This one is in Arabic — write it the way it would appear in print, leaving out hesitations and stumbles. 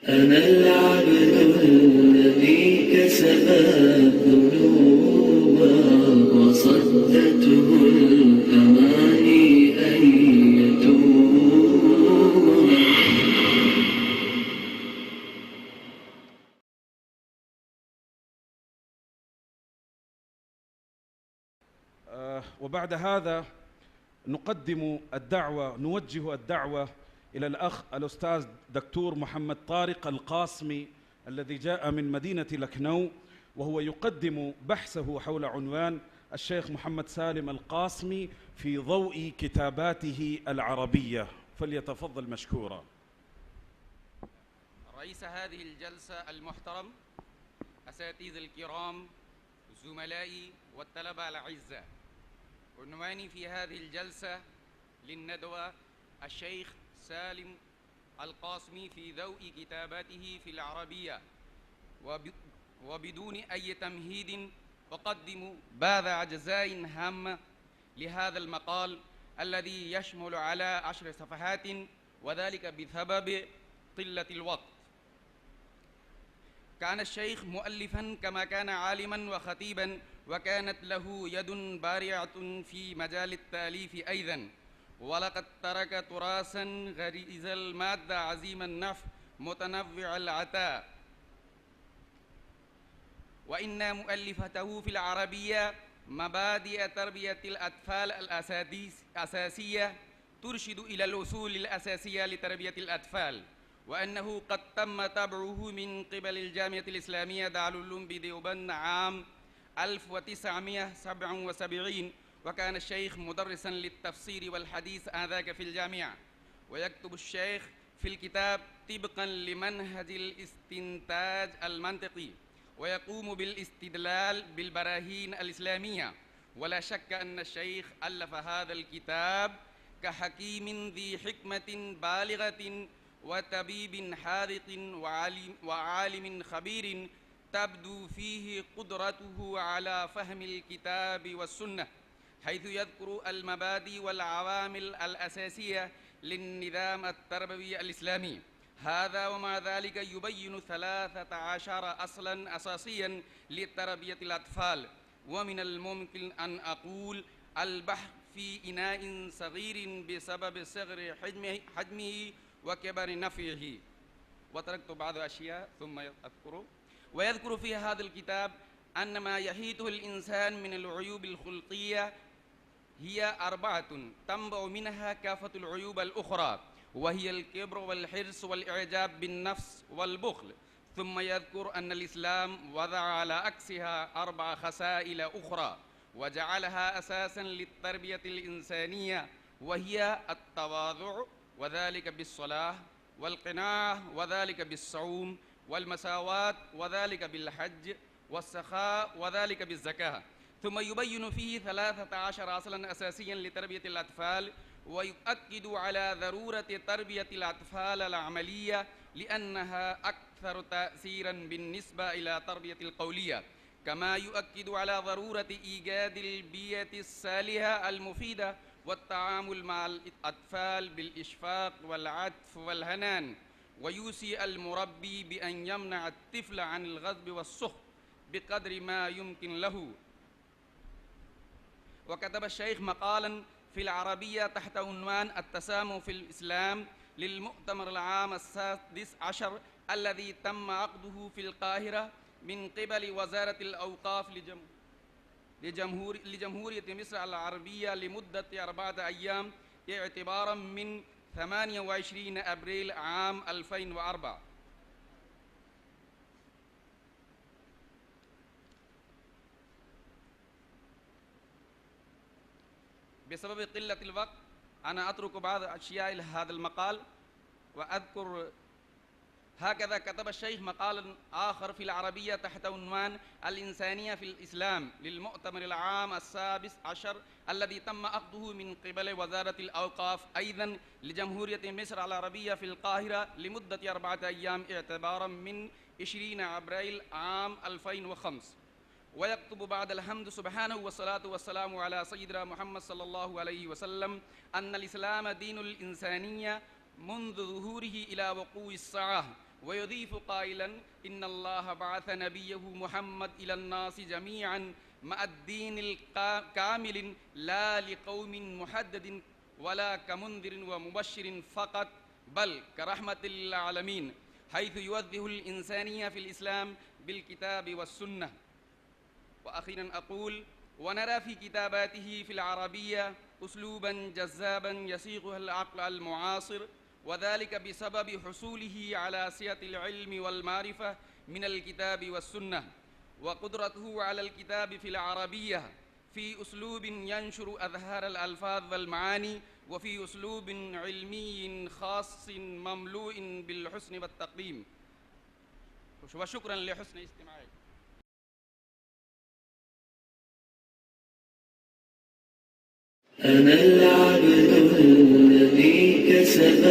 أنا العبد الذي كسب الذنوب وصدته الأماني أن يتوب. وبعد هذا نوجه الدعوة إلى الأخ الأستاذ دكتور محمد طارق القاسمي الذي جاء من مدينة لكنو، وهو يقدم بحثه حول عنوان الشيخ محمد سالم القاسمي في ضوء كتاباته العربية، فليتفضل مشكورا. رئيس هذه الجلسة المحترم، أساتذة الكرام، زملائي والطلبة الأعزاء، عنواني في هذه الجلسة للندوة الشيخ سالم القاسمي في ضوء كتاباته في العربية. وبدون أي تمهيد أقدم بعض أجزاء هامة لهذا المقال الذي يشمل على 10 صفحات، وذلك بسبب قلة الوقت. كان الشيخ مؤلفاً كما كان عالماً وخطيباً، وكانت له يد بارعة في مجال التأليف أيضاً، ولقد ترك تراثاً غريز المادة عظيم النفع متنوع العطاء. وإن مؤلفته في العربية مبادئ تربية الأطفال الأساسية ترشد إلى الأصول الأساسية لتربية الأطفال، وأنه قد تم طبعه من قبل الجامعة الإسلامية دار العلوم بديوبند عام 1977، وكان الشيخ مدرساً للتفسير والحديث آنذاك في الجامعة. ويكتب الشيخ في الكتاب طبقاً لمنهج الاستنتاج المنطقي، ويقوم بالاستدلال بالبراهين الإسلامية. ولا شك أن الشيخ ألف هذا الكتاب كحكيم ذي حكمة بالغة وطبيب حاذق وعالم خبير، تبدو فيه قدرته على فهم الكتاب والسنة، حيث يذكر المبادئ والعوامل الأساسية للنظام التربوي الإسلامي. هذا ومع ذلك يبين 13 أصلاً أساسياً لتربية الأطفال، ومن الممكن أن أقول البحر في إناء صغير بسبب صغر حجمه وكبر نفعه. وتركت بعض الأشياء ثم أذكره. ويذكر في هذا الكتاب أن ما يحيطه الإنسان من العيوب الخلقية هي 4 تنبع منها كافة العيوب الأخرى، وهي الكبر والحرص والإعجاب بالنفس والبخل. ثم يذكر أن الإسلام وضع على عكسها 4 خصائل أخرى وجعلها أساساً للتربية الإنسانية، وهي التواضع وذلك بالصلاة، والقناعة وذلك بالصوم، والمساواة وذلك بالحج، والسخاء وذلك بالزكاة. ثم يبين فيه 13 أصلاً أساسياً لتربية الأطفال، ويؤكد على ضرورة تربية الأطفال العملية لأنها أكثر تأثيراً بالنسبة إلى تربية القولية، كما يؤكد على ضرورة إيجاد البيئة الصالحة المفيدة والتعامل مع الأطفال بالإشفاق والعطف والحنان، ويوصي المربي بأن يمنع الطفل عن الغضب والسخط بقدر ما يمكن له. وكتب الشيخ مقالاً في العربية تحت عنوان التسامح في الإسلام للمؤتمر العام 16 الذي تم عقده في القاهرة من قبل وزارة الأوقاف لجمهورية مصر العربية لمدة 4 أيام اعتباراً من 28 أبريل عام 2004. بسبب قلة الوقت أنا أترك بعض أشياء لهذا المقال وأذكر. هكذا كتب الشيخ مقالا آخر في العربية تحت عنوان الإنسانية في الإسلام للمؤتمر العام 17 الذي تم عقده من قبل وزارة الأوقاف أيضاً لجمهورية مصر العربية في القاهرة لمدة 4 أيام اعتباراً من 20 أبريل عام 2005. ويكتب بعد الحمد سبحانه والصلاة والسلام على سيدنا محمد صلى الله عليه وسلم أن الإسلام دين الإنسانية منذ ظهوره إلى وقوع الساعة، ويضيف قائلا إن الله بعث نبيه محمد إلى الناس جميعا مع الدين الكامل لا لقوم محدد ولا كمنذر ومبشر فقط بل كرحمة للعالمين، حيث يوجه الإنسانية في الإسلام بالكتاب والسنة. وأخيرا أقول ونرى في كتاباته في العربية أسلوبا جذابا يصيغها العقل المعاصر، وذلك بسبب حصوله على سعة العلم والمعرفة من الكتاب والسنة، وقدرته على الكتاب في العربية في أسلوب ينشر أظهار الألفاظ والمعاني، وفي أسلوب علمي خاص مملوء بالحسن والتقديم. وشكرا لحسن استماعي. أنا العبد الذي كسب